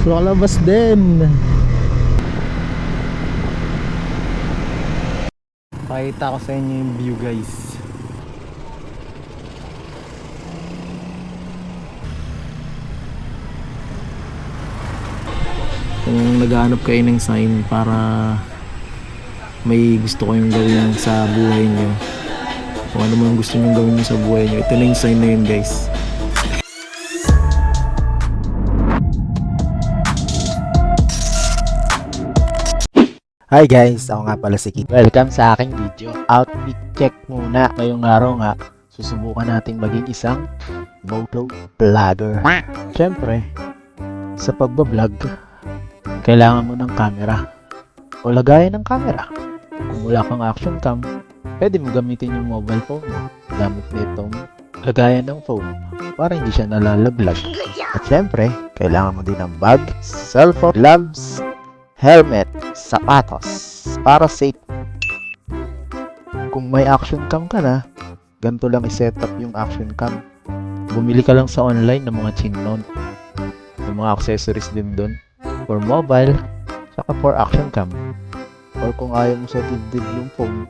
Lumalabas din. Pakita ko sa inyo yung view guys. Kung naghahanap kayo ng sign para may gusto kayong gawin sa buhay nyo, kung ano man gusto nyo gawin sa buhay nyo, ito na yung sign na yun guys. Hi guys, ako nga pala si Kit. Welcome sa aking video. Outfit check muna. Ngayong araw nga, susubukan natin maging isang moto vlogger. Siyempre, sa pagbablog, kailangan mo ng camera o lagayan ng camera. Kung wala kang action cam, pwede mo gamitin yung mobile phone mo gamit nitong lagayan ng phone para hindi siya nalalaglag. At siyempre, kailangan mo din ng bag, cellphone, gloves, helmet, sapatos para safe. Kung may action cam ka na, ganito lang i-set up yung action cam. Bumili ka lang sa online ng mga chin mount. Yung mga accessories din doon for mobile, saka for action cam. Or kung ayaw mo sa dibdib yung phone,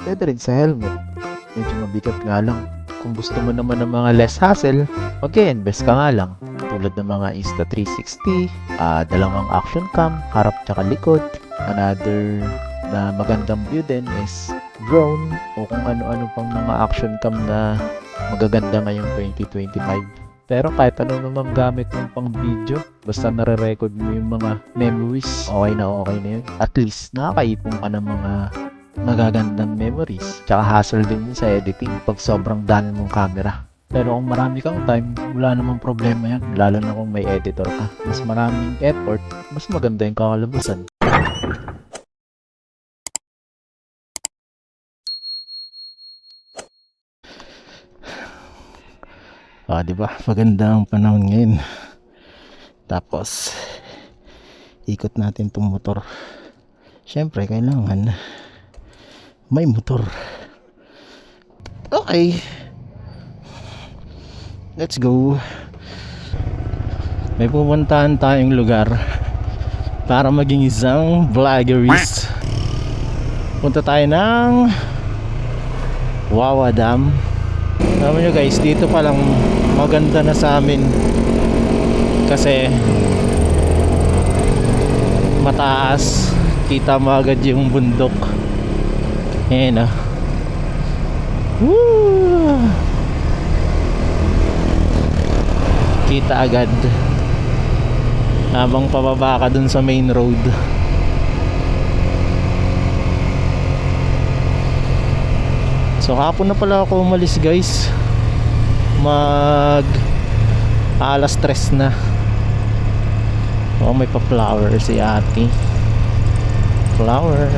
pwede rin sa helmet. Medyo mabigat nga lang. Kung gusto mo naman ng mga less hassle, mag-i-invest ka nga lang. Tulad ng mga Insta360, dalawang action cam, harap tsaka likod. Another na magandang view din is drone o kung ano-ano pang mga action cam na magaganda ngayong 2025. Pero kahit ano naman gamit mo pang video, basta nare-record mo yung mga memories, okay na yun. At least nakakaipon ka ng mga magagandang memories. Tsaka hassle din yun sa editing pag sobrang dami mong camera. Pero kung marami kang time, wala namang problema yan. Lalo na kung may editor ka. Mas maraming effort, mas maganda yung kakalabasan. Diba? Maganda ang panahon ngayon. Tapos, ikot natin tong motor. Siyempre, kailangan may motor. Okay. Let's go. May pupuntahan tayong lugar para maging isang vloggerist. Punta tayo ng Wawa Dam. Alam nyo guys, dito pa lang maganda na sa amin kasi mataas, kita mo agad yung bundok. Ayan o. Woo! Kita agad habang pababa ka dun sa main road. So hapon na pala ako umalis guys. Alas 3 na. Oh, may pa-flower si ate. Flower.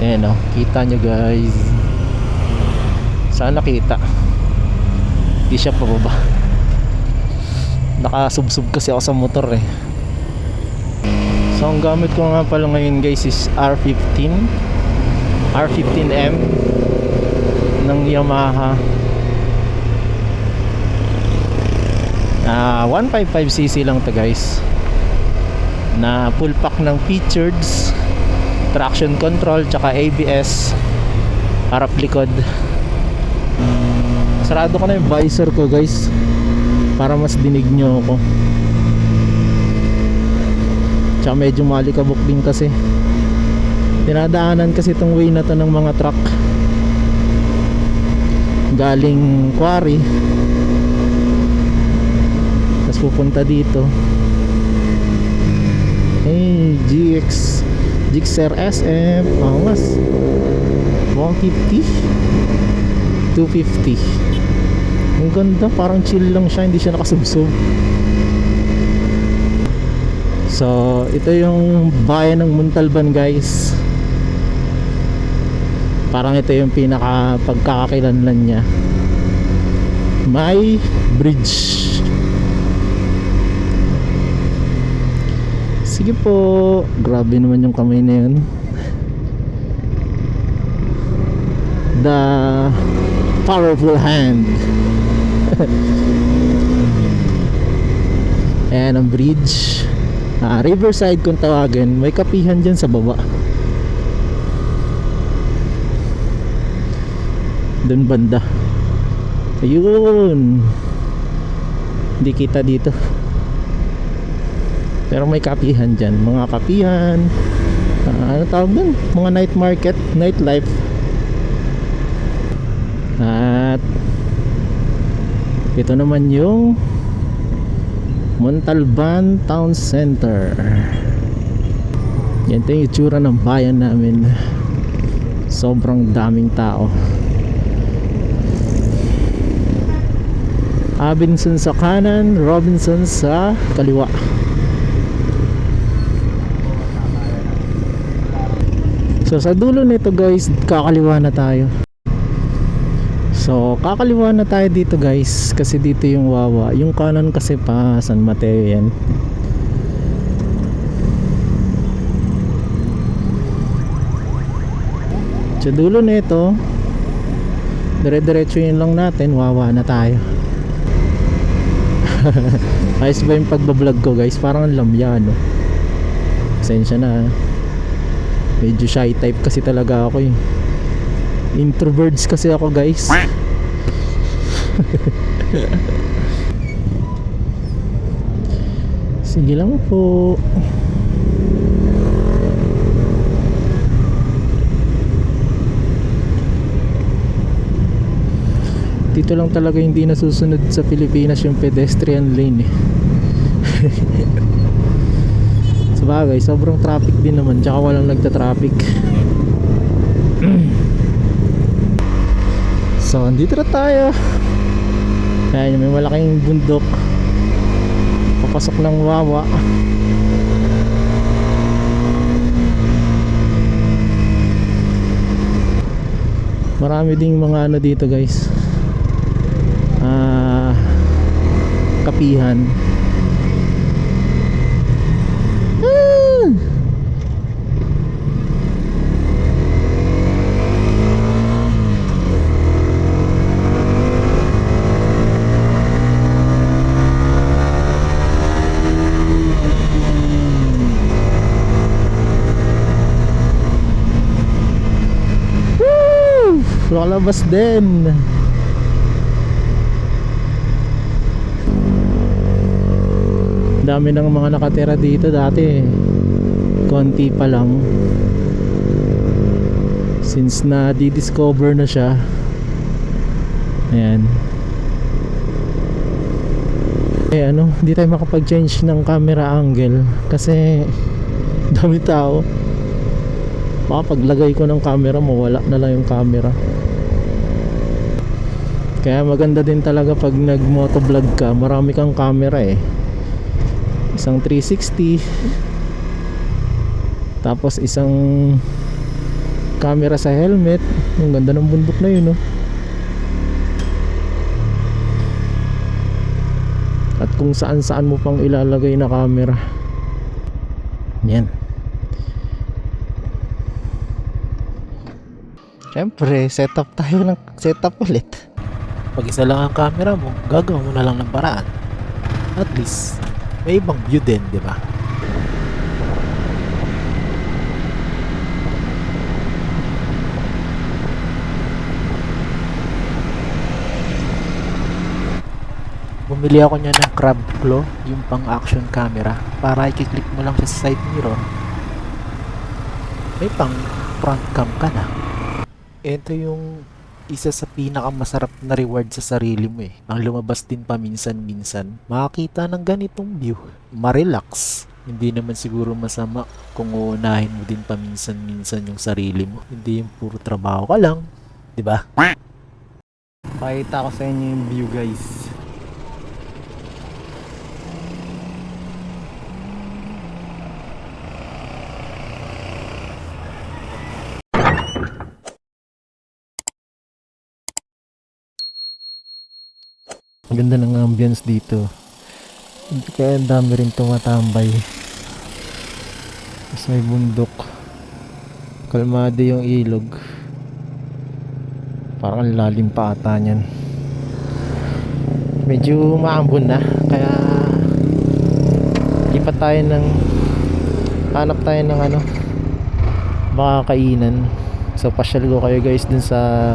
Ayan o, kita nyo guys. Saan nakita? Hindi siya pababa. Nakasubsub kasi ako sa motor eh. So ang gamit ko nga pala ngayon guys is R15M ng Yamaha. 155cc lang to guys, na full pack ng features, traction control tsaka ABS, harap likod. Sarado ko na yung visor ko guys para mas dinig nyo ako. Tsaka medyo malikabok din kasi dinadaanan kasi itong way na to ng mga truck galing quarry tapos pupunta dito. Hey, GXR SM angas 150 250. Ang ganda, parang chill lang siya, hindi siya nakasubsob. So, ito yung bayan ng Montalban guys. Parang ito yung pinaka pagkakakilanlan niya. May bridge. Sige po. Grabe naman yung kamay na yun. The powerful hand. Ayan ang bridge. Riverside kung tawagin. May kapihan dyan sa baba. Doon banda. Ayun. Hindi kita dito. Pero may kapihan dyan. Mga kapihan. Ano tawag dun? Mga night market, nightlife. At ito naman yung Montalban Town Center. Yan ito yung itsura ng bayan namin. Sobrang daming tao. Robinson sa kanan, Robinson sa kaliwa. So sa dulo nito guys, kakaliwa na tayo. So kakaliwa na tayo dito guys, kasi dito yung Wawa. Yung kanan kasi pa San Mateo yan. Sa dulo nito, dire-diretso yun lang natin, Wawa na tayo. Ayos ba yung pagbablog ko guys? Parang ang lamya, no? Pasensya na. Medyo shy type kasi talaga ako eh. Introverts kasi ako guys. Sige lang po. Dito lang talaga hindi nasusunod sa Pilipinas yung pedestrian lane eh. Sabagay, sobrang traffic din naman, tsaka walang nagta-traffic. So, andito na tayo. Ayan, may malaking bundok. Papasok ng Wawa. Marami ding mga ano dito guys. Kapihan. Lalabas din. Dami ng mga nakatira dito dati. Konti pa lang. Since na di-discover na siya. Ayan. Ano, hindi tayo makapag-change ng camera angle kasi dami tao. Baka paglagay ko ng camera, mawala na lang yung camera. Kaya maganda din talaga pag nag-motovlog ka, marami kang camera eh. Isang 360, tapos isang camera sa helmet. Ang ganda ng bundok na yun, no? At kung saan-saan mo pang ilalagay na camera. Yan. Siyempre, setup tayo ng setup ulit. Pag isa lang ang camera mo, gagawa mo na lang ng paraan. At least, may ibang view din, di ba? Bumili ako niya ng Crab Claw, yung pang action camera, para i-click mo lang sa side mirror. May pang front cam ka na. Ito yung isa sa pinakamasarap na reward sa sarili mo eh. Ang lumabas din paminsan-minsan, makakita ng ganitong view. Ma-relax. Hindi naman siguro masama kung uunahin mo din paminsan-minsan yung sarili mo. Hindi yung puro trabaho ka lang. Diba? Pakita ko sa inyo yung view guys. Ganda ng ambience dito. Kaya ang dami rin tumatambay. Mas may bundok. Kalmado yung ilog. Parang lalim pa ata niyan. Medyo maambon na. Kaya hanap tayo ng ano, baka kainan. So pasyal ko kayo guys dun sa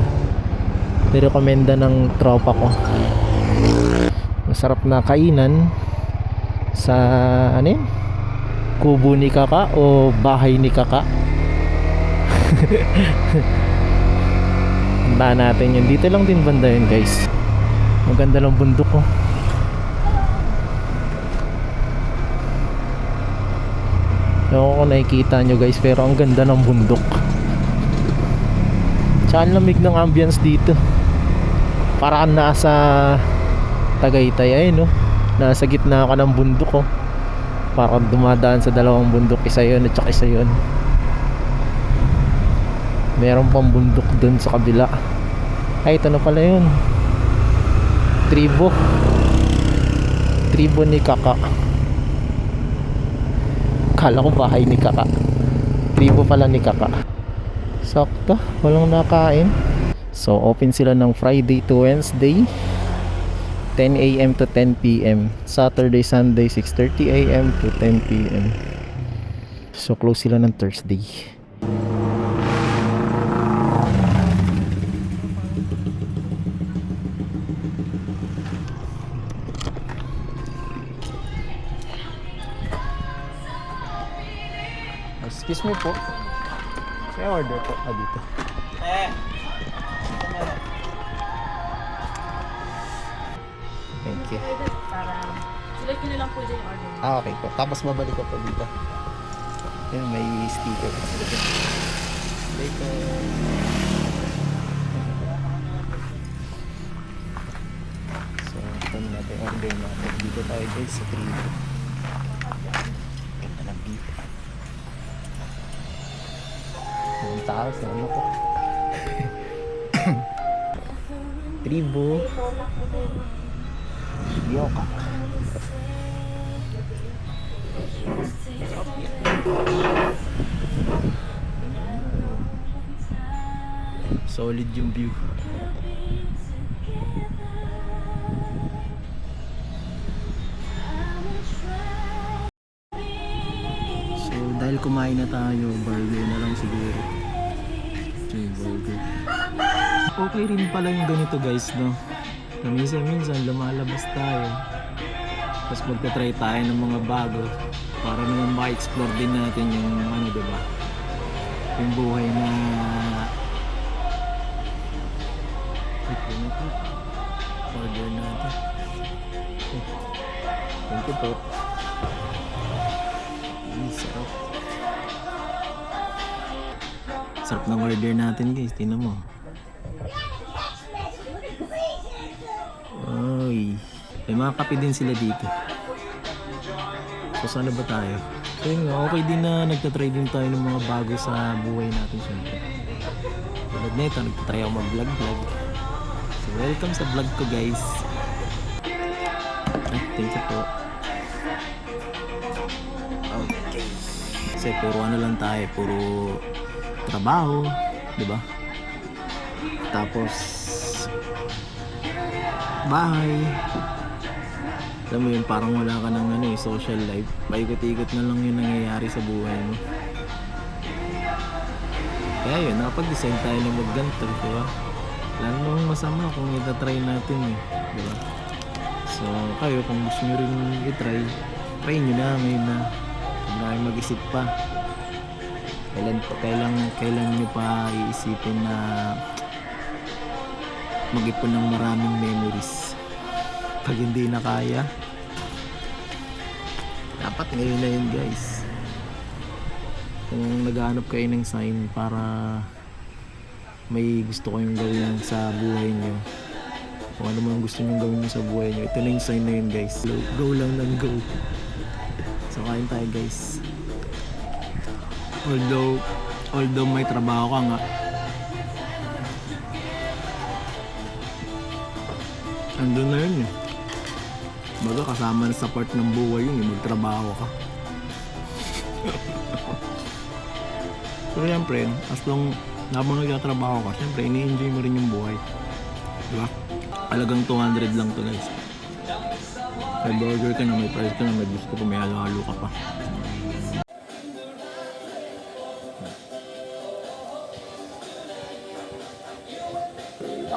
nirekomenda ng tropa ko. Masarap na kainan sa ano yun? Kubo ni Kaka o bahay ni Kaka. Tandaan natin yun. Dito lang din banda yun guys. Maganda lang bundok ko. Ewan ko kung nakikita nyo guys, pero ang ganda ng bundok. Tsaka ang lamig ng ambience dito. Para kang nasa Tagaytay ay no. Nasa gitna ka ng bundok oh. Para kang dumadaan sa dalawang bundok, isa yun at saka isa yun. Meron pang bundok dun sa kabila. Ay, ito na pala yun. Tribo ni Kaka. Kala ko bahay ni Kaka. Tribo pala ni Kaka. Sakto, walang nakain. So open sila ng Friday to Wednesday 10 a.m. to 10 p.m. Saturday, Sunday 6:30 a.m. to 10 p.m. So close sila ng Thursday. Excuse me po. May order po dito. Thank you. Para select nyo na lang po dyan yung order. Okay po. Tapos babalik ko po dito. Yan, may sticker. Dito. So, ito na natin order natin. Dito tayo guys sa 3. Ganda ng beef. Ang taas na ano ko. Tribo. Yoka. Solid yung view. So dahil kumain na tayo, burger na lang siguro. Burger. Okay rin pala yung ganito guys, no? Minsan lumalabas tayo. Tapos magta-try tayo ng mga bago para naman ma-explore din natin yung ano, diba? Yung buhay na order natin. Thank you po. Sarap. Sarap ng order natin guys, tingnan mo. Ay, may mga kape din sila dito. So sana ba tayo? So yun nga, okay din na nagtatry din tayo ng mga bago sa buhay natin syempre. Tulad nito, nagtatry ako mag-vlog. So welcome sa vlog ko guys. Ay, thank you po. Okay. Kasi puro ano lang tayo, puro trabaho, diba? Tapos bahay. Alam mo yun, parang wala ka ng ano, social life. Paikot-ikot na lang yung nangyayari sa buhay mo. Kaya yun, nakapag-decide tayo na mag-ganto, diba? Wala namang masama kung itatry natin eh, diba? So kayo, kung gusto nyo rin i-try, try nyo na ngayon na. Huwag na kayo mag-isip pa. Kailan nyo pa iisipin na mag-ipon ng maraming memories. Pag hindi na kaya, dapat ngayon na yun guys. Kung naghahanap kayo ng sign para may gusto kayong gawin sa buhay nyo, kung ano man gusto nyo gawin sa buhay nyo, ito na yung sign na yun guys. Go lang ng go. So kain tayo guys. Although may trabaho ka nga, andun na yun eh. Baga kasama na sa part ng buhay yun eh, magtrabaho ka. So siyempre, as long habang nagtatrabaho ka, siyempre ini-enjoy mo rin yung buhay. Diba? Alagang 200 lang to guys. May burger ka na, may fries ka na, may gusto ko, may halo-halo ka pa.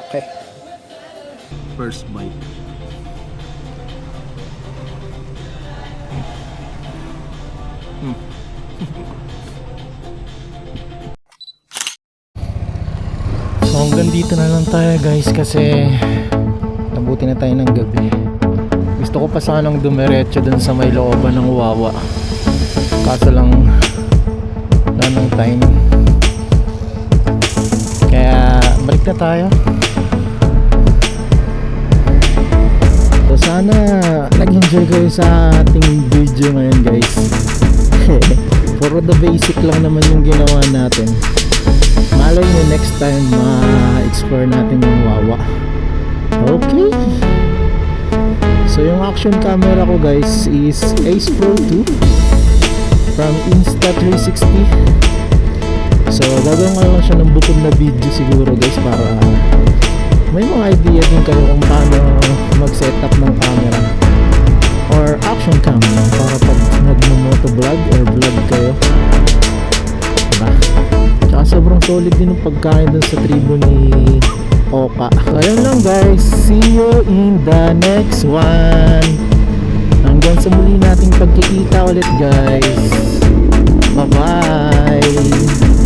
Okay. First bite. So hanggang dito na lang tayo guys kasi nabuti na tayo ng gabi. Gusto ko pa sanang dumiretso dun sa may looban ng Wawa. Kaso lang wala ng time. Kaya balik na tayo. So sana nag-enjoy kayo sa ating video ngayon guys. Puro the basic lang naman yung ginawa natin. Malay nyo next time ma-explore natin yung Wawa. Okay. So yung action camera ko guys is Ace Pro 2 from Insta360. So gagawin ko lang siya ng bukod na video siguro guys para may mga idea din kayo kung paano mag-setup ng camera or action cam para pag nag-motovlog or vlog kayo. Diba? Tsaka sobrang solid din yung pagkain dun sa tribo ni Oka. So ayun lang guys, see you in the next one. Hanggang sa muli nating pagkikita ulit guys. Bye bye.